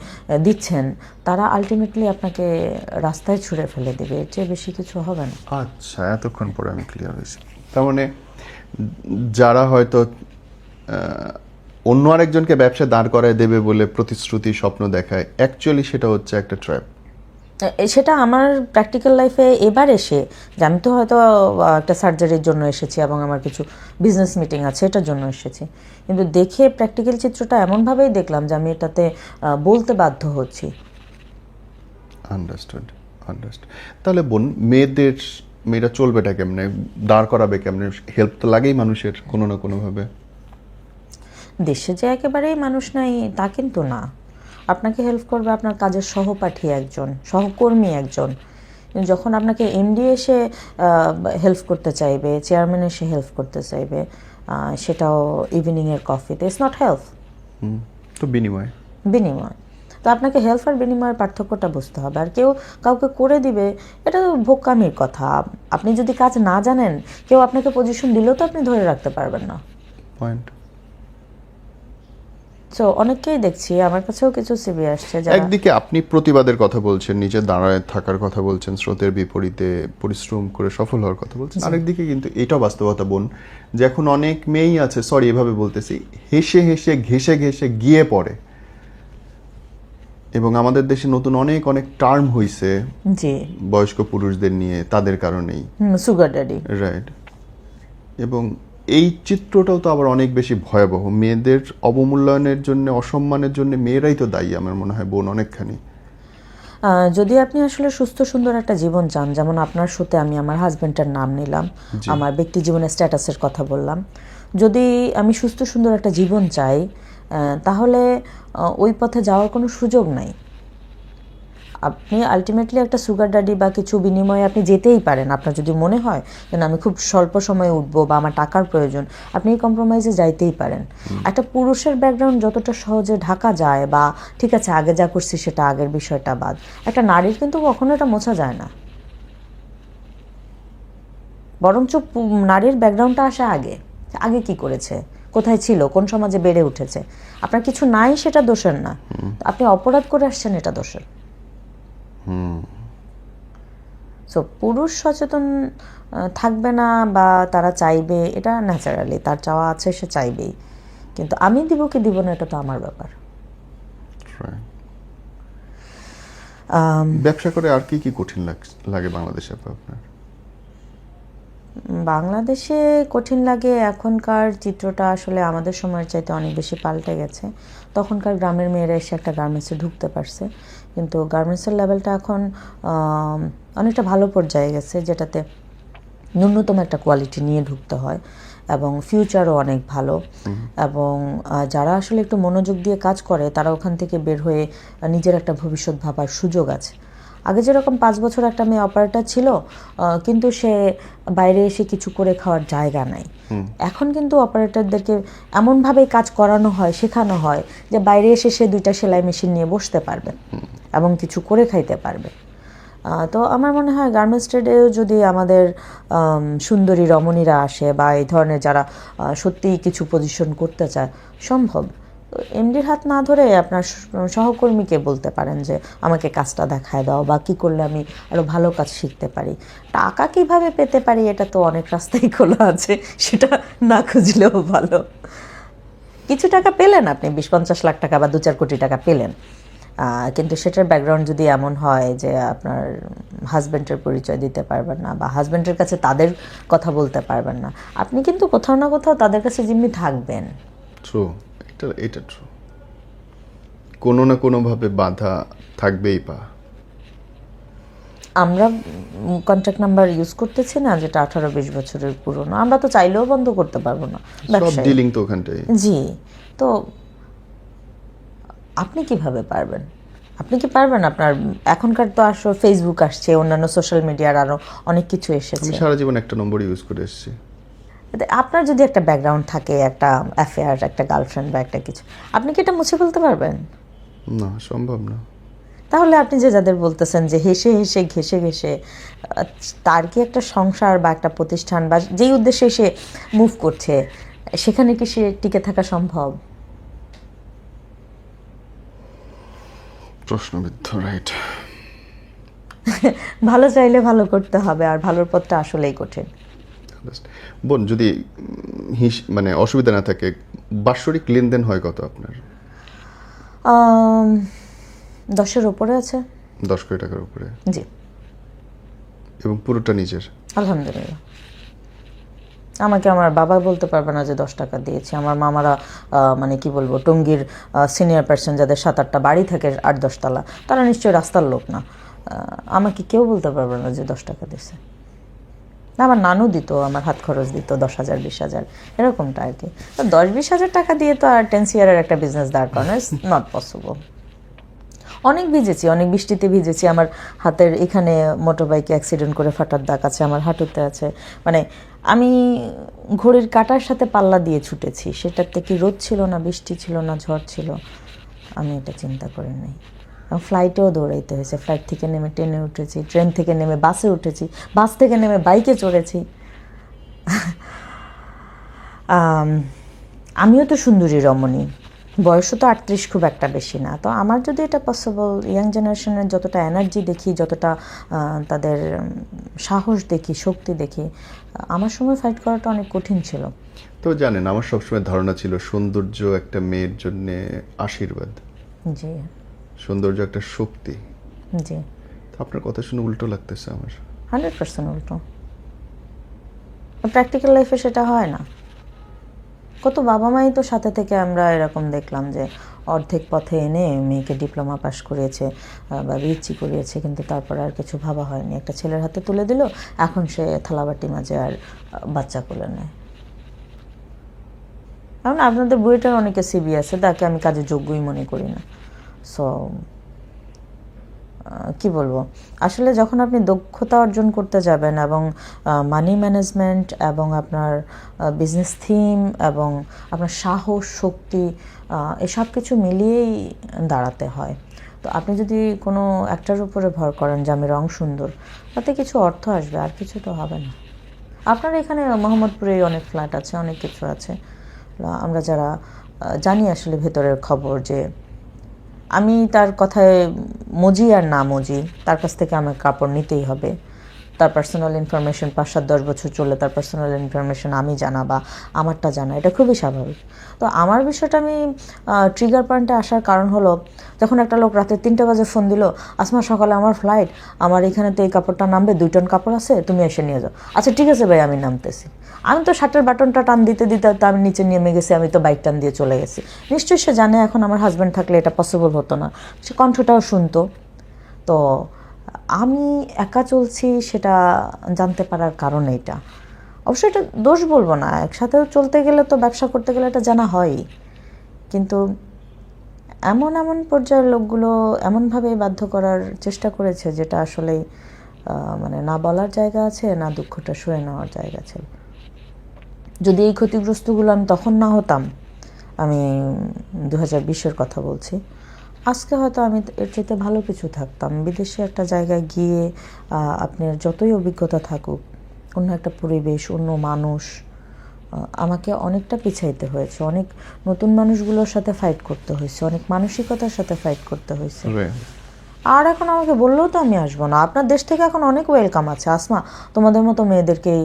দিচ্ছেন, তারা আলটিমেটলি আপনাকে রাস্তায় ছুঁড়ে ফেলে দেবে, এর চেয়ে বেশি কিছু হবে না। আচ্ছা, এতক্ষণ পরে আমি ক্লিয়ার হয়েছি। তার মানে যারা হয়তো অন্য আরেকজনকে ব্যবসা দাঁড় করায় দেবে বলে প্রতিশ্রুতি স্বপ্ন দেখায়, অ্যাকচুয়ালি সেটা হচ্ছে একটা ট্র্যাপ। সেটা আমার প্র্যাকটিক্যাল লাইফে এবার এসে, যে আমি তো হয়তো একটা সার্জারির জন্য এসেছি এবং আমার কিছু বিজনেস মিটিং আছে, এটার জন্য এসেছি, কিন্তু দেখে প্র্যাকটিক্যাল চিত্রটা এমনভাবেই দেখলাম যে আমি এটাতে বলতে বাধ্য হচ্ছি। আন্ডারস্টুড। তাহলে বোন, মেয়েরা চলবেটা কেমনে, দাঁড় করাবে কেমনে? হেল্প তো লাগেই মানুষের কোনো না কোনোভাবে। দেশে যে একেবারেই মানুষ নাই তা কিন্তু না। আপনাকে হেল্প করবে আপনার কাজের সহপাঠী একজন, সহকর্মী একজন। যখন আপনাকে এমডি এসে হেল্প করতে চাইবে, চেয়ারম্যান এসে হেল্প করতে চাইবে, সেটাও ইভিনিংয়ের কফিতে, ইটস নট হেল্প। তো বিনিময় তো আপনাকে হেল্প আর বিনিময়ের পার্থক্যটা বুঝতে হবে। আর কেউ কাউকে করে দিবে, এটা তো ভোক্কামির কথা। আপনি যদি কাজ না জানেন, কেউ আপনাকে পজিশন দিলেও তো আপনি ধরে রাখতে পারবেন না। পয়েন্ট। সো অনেককেই দেখছি, আমার কাছেও কিছু সিভি আসছে। একদিকে আপনি প্রতিবাদের কথা বলছেন, নিজে দাঁড়ায় থাকার কথা বলছেন, স্রোতের বিপরীতে পরিশ্রম করে সফল হওয়ার কথা বলছেন। আরেকদিকে কিন্তু এটাও বাস্তবতা বোন, যে এখন অনেক মেয়েই আছে, সরি এভাবে বলতেছি, হেসে হেসে ঘেসে ঘেসে গিয়ে পড়ে। এবং আমাদের দেশে নতুন অনেক টার্ম হইছে জি, বয়স্ক পুরুষদের নিয়ে, তাদের কারণেই, সুগার ড্যাডি। রাইট। এবং এই চিত্রটাও তো আবার অনেক বেশি ভয়াবহ। মেয়েদের অবমূল্যায়নের জন্য, অসম্মানের জন্য মেয়েরাই তো দায়ী আমার মনে হয় বোন, অনেকখানি। যদি আপনি আসলে সুস্থ সুন্দর একটা জীবন চান, যেমন আপনার সাথে আমি আমার হাজবেন্ডের নাম নিলাম, আমার ব্যক্তি জীবনের স্ট্যাটাসের কথা বললাম, যদি আমি সুস্থ সুন্দর একটা জীবন চাই, তাহলে ওই পথে যাওয়ার কোনো সুযোগ নাই। আপনি আলটিমেটলি একটা সুগার ড্যাডি বা কিছু বিনিময়ে আপনি যেতেই পারেন। আপনার যদি মনে হয় যে আমি খুব স্বল্প সময়ে উঠবো বা আমার টাকার প্রয়োজন, আপনি এই কম্প্রোমাইজে যাইতেই পারেন। একটা পুরুষের ব্যাকগ্রাউন্ড যতটা সহজে ঢাকা যায়, বা ঠিক আছে আগে যা করছি সেটা আগের বিষয়টা বাদ, একটা নারীর কিন্তু কখনো এটা মোছা যায় না। বরঞ্চ নারীর ব্যাকগ্রাউন্ডটা আসে আগে কি করেছে, কোথায় ছিল, কোন সমাজে বেড়ে উঠেছে। আপনার কিছু নাই সেটা দোষের না, আপনি অপরাধ করে আসছেন এটা দোষের। সো পুরুষ সচেতন থাকবে না বা তারা চাইবে, এটা ন্যাচারালি তার চাওয়া আছে, সে চাইবেই। কিন্তু আমি দিব কি দিব না, এটা তো আমার ব্যাপার। ব্যবসা করে আর কি কি কঠিন লাগে বাংলাদেশে আপনার? বাংলাদেশে কঠিন লাগে, এখনকার চিত্রটা আসলে আমাদের সময়ের চাইতে অনেক বেশি পাল্টে গেছে। তখনকার গ্রামের মেয়েরা এসে একটা গার্মেন্টসে ঢুকতে পারছে, কিন্তু গার্মেন্টসের লেভেলটা এখন অনেকটা ভালো পর্যায়ে গেছে, যেটাতে ন্যূনতম একটা কোয়ালিটি নিয়ে ঢুকতে হয় এবং ফিউচারও অনেক ভালো। এবং যারা আসলে একটু মনোযোগ দিয়ে কাজ করে, তারা ওখান থেকে বের হয়ে নিজের একটা ভবিষ্যৎ ভাবার সুযোগ আছে। আগে যেরকম 5 বছর একটা মেয়ে অপারেটর ছিল, কিন্তু সে বাইরে এসে কিছু করে খাওয়ার জায়গা নাই। এখন কিন্তু অপারেটরদেরকে এমনভাবেই কাজ করানো হয়, শেখানো হয় যে বাইরে এসে সে 2টা সেলাই মেশিন নিয়ে বসতে পারবে এবং কিছু করে খাইতে পারবে। তো আমার মনে হয় গার্মেন্টস ট্রেডেও যদি আমাদের সুন্দরী রমণীরা আসে, বা এই ধরনের যারা সত্যিই কিছু পজিশন করতে চায়, সম্ভব। এমডির হাত না ধরে আপনার সহকর্মীকে বলতে পারেন যে আমাকে কাজটা দেখায় দাও, বা কী করলে আমি আরও ভালো কাজ শিখতে পারি। টাকা কিভাবে পেতে পারি, এটা তো অনেক রাস্তাই খোলা আছে, সেটা না খুঁজলেও ভালো। কিছু টাকা পেলেন আপনি, 20-50 লাখ টাকা বা 2-4 কোটি টাকা পেলেন, কিন্তু সেটার ব্যাকগ্রাউন্ড যদি এমন হয় যে আপনার হাজব্যান্ডের পরিচয় দিতে পারবেন না, বা হাজব্যান্ডের কাছে তাদের কথা বলতে পারবেন না, আপনি কিন্তু কোথাও না কোথাও তাদের কাছে জিম্মি থাকবেন। ট্রু, এটা ট্রু। কোনো না কোনোভাবে বাধা থাকবেই। আমরা কন্ট্যাক্ট নাম্বার ইউজ করতেছি না, যেটা 18-20 বছরের পুরনো, আমরা তো চাইলেও বন্ধ করতে পারবো না। সব ডিলিং তো ওখানটাই। জি, তো আপনি কিভাবে পারবেন? আপনি কি পারবেন? আপনার এখনকার তো আসলে ফেসবুক আসছে, অন্যান্য সোশ্যাল মিডিয়ার আরো অনেক কিছু এসেছে। আমি সারা জীবন একটা নম্বর ইউজ করে এসেছি। আপনার যদি একটা ব্যাকগ্রাউন্ড থাকে, একটা অ্যাফেয়ার, একটা গার্লফ্রেন্ড বা একটা কিছু, আপনি কি এটা মুছে ফেলতে পারবেন? না, সম্ভব না। তাহলে আপনি যে যাদের বলতেছেন যে হেসে হেসে ঘেসে ঘেসে, তার কি একটা সংসার বা একটা প্রতিষ্ঠান বা যেই উদ্দেশ্যে সে মুভ করছে, সেখানে কি সে টিকে থাকা সম্ভব? প্রশ্নবিদ্ধ, রাইট। ভালো চাইলে ভালো করতে হবে, আর ভালোর পথটা আসলেই কঠিন। বোন, যদি মানে অসুবিধা না থাকে, বাৎসরিক লেনদেন হয় কত আপনার? 10-এর উপরে আছে। 10 কোটি টাকার উপরে? জি, এবং পুরোটা নিজের? আলহামদুলিল্লাহ। আমাকে আমার বাবা বলতে পারবে না যে 10 টাকা দিয়েছি। আমার মামারা মানে কি বলবো, টঙ্গীর সিনিয়র পার্সন যাদের 7-8টা বাড়ি থাকে 8-10 তলা, তারা নিশ্চয়ই রাস্তার লোক না। আমাকে কেউ বলতে পারবে না যে 10 টাকা দিছে। আমার নানু দিত, আমার হাত খরচ দিত 10,000 20,000 এরকমটা আর কি। তো 10-20 হাজার টাকা দিয়ে তো আর 10 ইয়ারের একটা বিজনেস দাঁড় করানো ইজ নট পসিবল। অনেক ভিজেছি, অনেক বৃষ্টিতে ভিজেছি। আমার হাতের এখানে মোটর বাইকে অ্যাক্সিডেন্ট করে ফাটার দাগ আছে, আমার হাঁটুতে আছে। মানে আমি ঘড়ির কাঁটার সাথে পাল্লা দিয়ে ছুটেছি। সেটাতে কি রোদ ছিল না, বৃষ্টি ছিল না, ঝড় ছিল, আমি এটা চিন্তা করে নাই। ফ্লাইটেও দৌড়াইতে হয়েছে, ফ্লাইট থেকে নেমে ট্রেনে উঠেছি, ট্রেন থেকে নেমে বাসে উঠেছি, বাস থেকে নেমে বাইকে চড়েছি। আমিও তো সুন্দরী রমণী, বয়সও তো 38 খুব একটা বেশি না। তো আমার যদি এটা পসিবল, ইয়াং জেনারেশনের যতটা এনার্জি দেখি, যতটা তাদের সাহস দেখি, শক্তি দেখি, আমার সময় ফাইট করাটা অনেক কঠিন ছিল। তো জানেন, আমার সবসময় ধারণা ছিল সৌন্দর্য একটা মেয়ের জন্য আশীর্বাদ, জি সৌন্দর্য একটা শক্তি। জি, তো আপনার কথা শুনে উল্টো লাগতেছে আমার। 100% উল্টো। প্র্যাকটিক্যাল লাইফে সেটা হয় না। কত বাবা মাই তো সাথে থেকে আমরা এরকম দেখলাম যে অর্ধেক পথে এনে মেয়েকে ডিপ্লোমা পাশ করিয়েছে বা বিএসসি করিয়েছে, কিন্তু তারপর আর কিছু ভাবা হয়নি। একটা ছেলের হাতে তুলে দিল, এখন সে থালাবাটি মাঝে আর বাচ্চা কোলে নেয়। কারণ আপনাদের বইটার অনেকে সিবি আছে, তাকে আমি কাজে যোগ্যই মনে করি না। সো কি বলবো, আসলে যখন আপনি দক্ষতা অর্জন করতে যাবেন এবং মানি ম্যানেজমেন্ট এবং আপনার বিজনেস থিম এবং আপনার সাহস, শক্তি, এসব কিছু মিলিয়েই দাঁড়াতে হয়। তো আপনি যদি কোনো একটার উপরে ভর করেন যে আমি রং সুন্দর, তাতে কিছু অর্থ আসবে, আর কিছু তো হবে না। আপনার এখানে মোহাম্মদপুরে অনেক ফ্ল্যাট আছে, অনেক কিছু আছে। আমরা যারা জানি আসলে ভেতরের খবর, যে আমি তার কথায় মজি আর না মজি, তার কাছ থেকে আমার কাপড় নিতেই হবে। তার পার্সোনাল ইনফরমেশন 5-7-10 বছর চলে তার পার্সোনাল ইনফরমেশন আমি জানা বা আমারটা জানা, এটা খুবই স্বাভাবিক। তো আমার বিষয়টা, আমি ট্রিগার পয়েন্টে আসার কারণ হলো, যখন একটা লোক রাতে 3টা বাজে ফোন দিল, আসমা সকালে আমার ফ্লাইট, আমার এখানে তো এই কাপড়টা নামবে, 2 টন কাপড় আছে, তুমি এসে নিয়ে যাও। আচ্ছা ঠিক আছে ভাই, আমি নামতেছি। আমি তো শার্টের বাটনটা টান দিতে দিতে তো আমি নিচে নেমে গেছি, আমি তো বাইক টান দিয়ে চলে গেছি। নিশ্চয়ই সে জানে এখন আমার হাজব্যান্ড থাকলে এটা পসিবল হতো না, সে কণ্ঠটাও শুনতো। তো আমি একা চলছি সেটা জানতে পারার কারণ এইটা। অবশ্যই এটা দোষ বলবো না, একসাথেও চলতে গেলে তো, ব্যবসা করতে গেলে এটা জানা হয়ই। কিন্তু এমন এমন পর্যায়ের লোকগুলো এমনভাবে বাধ্য করার চেষ্টা করেছে, যেটা আসলেই মানে না বলার জায়গা আছে, না দুঃখটা শুয়ে নেওয়ার জায়গা ছিল। যদি এই ক্ষতিগ্রস্তগুলো আমি তখন না হতাম, আমি 2020-এর কথা বলছি, আজকে হয়তো আমি এর চাইতে ভালো কিছু থাকতাম। বিদেশে একটা জায়গায় গিয়ে আপনার যতই অভিজ্ঞতা থাকুক, অন্য একটা পরিবেশ, অন্য মানুষ, আমাকে অনেকটা পিছাইতে হয়েছে, অনেক নতুন মানুষগুলোর সাথে ফাইট করতে হয়েছে, অনেক মানসিকতার সাথে ফাইট করতে হয়েছে। আর এখন আমাকে বললেও তো আমি আসবো না। আপনার দেশ থেকে এখন অনেক ওয়েলকাম আছে, আসমা তোমাদের মতো মেয়েদেরকেই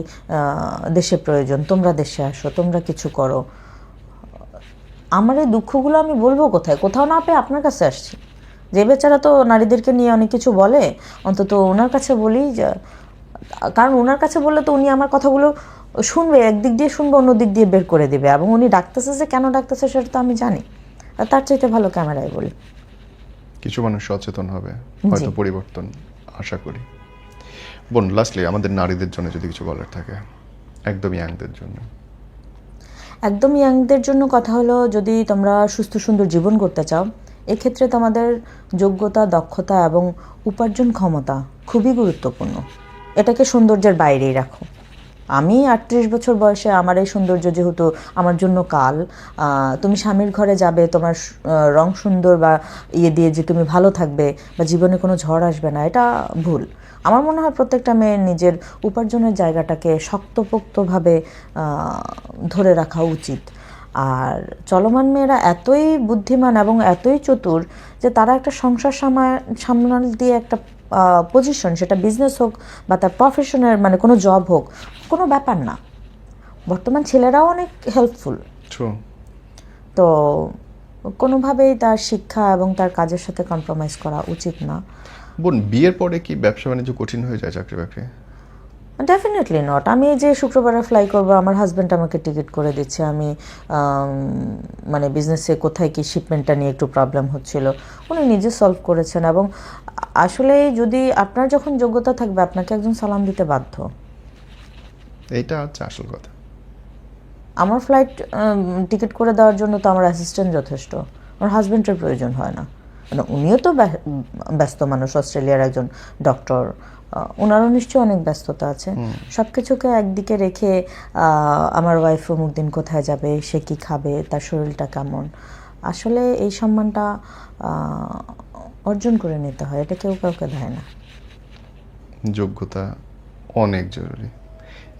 দেশে প্রয়োজন, তোমরা দেশে আসো, তোমরা কিছু করো। আমার এই দুঃখগুলো আমি বলবো কোথায়? কোথাও না পেয়ে আপনার কাছে আসছি। যে বেচারা তো নারীদেরকে নিয়ে অনেক কিছু বলে, অন্তত ওনার কাছে বলি, যে কারণ ওনার কাছে বললে তো উনি আমার কথাগুলো শুনবে, একদিক দিয়ে শুনবে, অন্য দিক দিয়ে বের করে দেবে, এবং উনি ডাকতেছে যে কেন ডাকতেছে সেটা তো আমি জানি। আর তার চাইতে ভালো ক্যামেরায় বলি। কিছু মানুষ সচেতন হবে, হয়তো পরিবর্তন আশা করি। বোন, লাস্টলি আমাদের নারীদের জন্য যদি কিছু বলার থাকে, একদম ইয়াংদের জন্য। একদম ইয়াংদের জন্য কথা হলো, যদি তোমরা সুস্থ সুন্দর জীবন করতে চাও, এক্ষেত্রে তোমাদের যোগ্যতা, দক্ষতা এবং উপার্জন ক্ষমতা খুবই গুরুত্বপূর্ণ। এটাকে সৌন্দর্যের বাইরেই রাখো। আমি 38 বছর বয়সে আমার এই সৌন্দর্য যেহেতু আমার জন্য কাল, তুমি স্বামীর ঘরে যাবে, তোমার রং সুন্দর বা ইয়ে দিয়ে যে তুমি ভালো থাকবে বা জীবনে কোনো ঝড় আসবে না, এটা ভুল। আমার মনে হয় প্রত্যেকটা মেয়ের নিজের উপার্জনের জায়গাটাকে শক্তপোক্তভাবে ধরে রাখা উচিত। আর চলমান মেয়েরা এতই বুদ্ধিমান এবং এতই চতুর যে তারা একটা সংসার সামলাল দিয়ে একটা পজিশন, সেটা বিজনেস হোক বা তার প্রফেশনের মানে কোনো জব হোক, কোনো ব্যাপার না। বর্তমান ছেলেরাও অনেক হেল্পফুল। তো কোনোভাবেই তার শিক্ষা এবং তার কাজের সাথে কম্প্রোমাইজ করা উচিত না। বোন, বিয়ের পরে কি ব্যবসা বাণিজ্য কঠিন হয়ে যায়, চাকরি বাকরি? Definitely not. আমি যে শুক্রবারে ফ্লাই করব, আমার হাজব্যান্ড আমাকে টিকিট করে দিচ্ছে। আমি মানে বিজনেসে কোথায় কি শিপমেন্টটা নিয়ে একটু প্রবলেম হচ্ছিল, উনি নিজে সলভ করেছেন। এবং আসলে যদি আপনার যখন যোগ্যতা থাকবে, আপনাকে একজন সালাম দিতে বাধ্য। এইটা হচ্ছে আসল কথা। আমার ফ্লাইট টিকিট করে দেওয়ার জন্য তো আমার অ্যাসিস্ট্যান্ট যথেষ্ট, আমার হাজব্যান্ডের প্রয়োজন হয় না। মানে উনিও তো ব্যস্ত মানুষ, অস্ট্রেলিয়ার একজন ডক্টর, ওনারও নিশ্চয়ই অনেক ব্যস্ততা আছে। সব কিছুকে একদিকে রেখে আমার ওয়াইফ অমুক দিন কোথায় যাবে, সে কি খাবে, তার শরীরটা কেমন, আসলে এই সম্মানটা অর্জন করে নিতে হয়, এটা কেউ কাউকে দেয় না। যোগ্যতা অনেক জরুরি,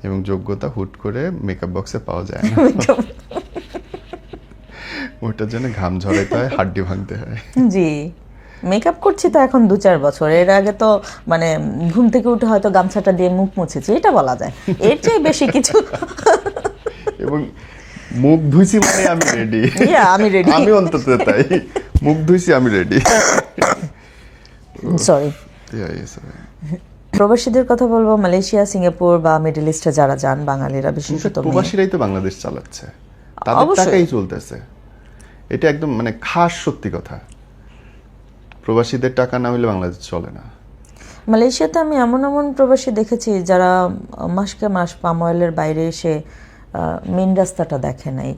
এবং যোগ্যতা হুট করে মেকআপ বক্সে পাওয়া যায় না। ওটার জন্য ঘাম ঝরাইতে হয়, হাড্ডি ভাঙতে হয়। জি, মেকআপ করছি তো এখন 2-4 বছর। এর আগে তো মানে ঘুম থেকে উঠে হয়তো গামছাটা দিয়ে মুখ মুছেছি, এটা বলা যায়। এর চেয়ে বেশি কিছু এবং মুখ ধুইছি মানে আমি রেডি। আমি রেডি। আমি অন্তত তাই, মুখ ধুইছি আমি রেডি। সরি। প্রবাসীদের কথা বলবো, মালয়েশিয়া, সিঙ্গাপুর বা মিডল ইস্টে যারা যান, বাঙালিরা বিশেষত মেয়ে। প্রবাসীরাই তো বাংলাদেশ চালাচ্ছে, তাদের অবশ্যই। টাকাই চলতেছে। এটা একদম মানে খাস সত্যি কথা। প্রবাসীদের টাকা না হলে বাংলাদেশ চলে না। মালয়েশিয়াতে আমি এমন এমন প্রবাসী দেখেছি যারা মাসকে মাস পাম অয়েলের বাইরে এসে মেন রাস্তাটা দেখে নাই।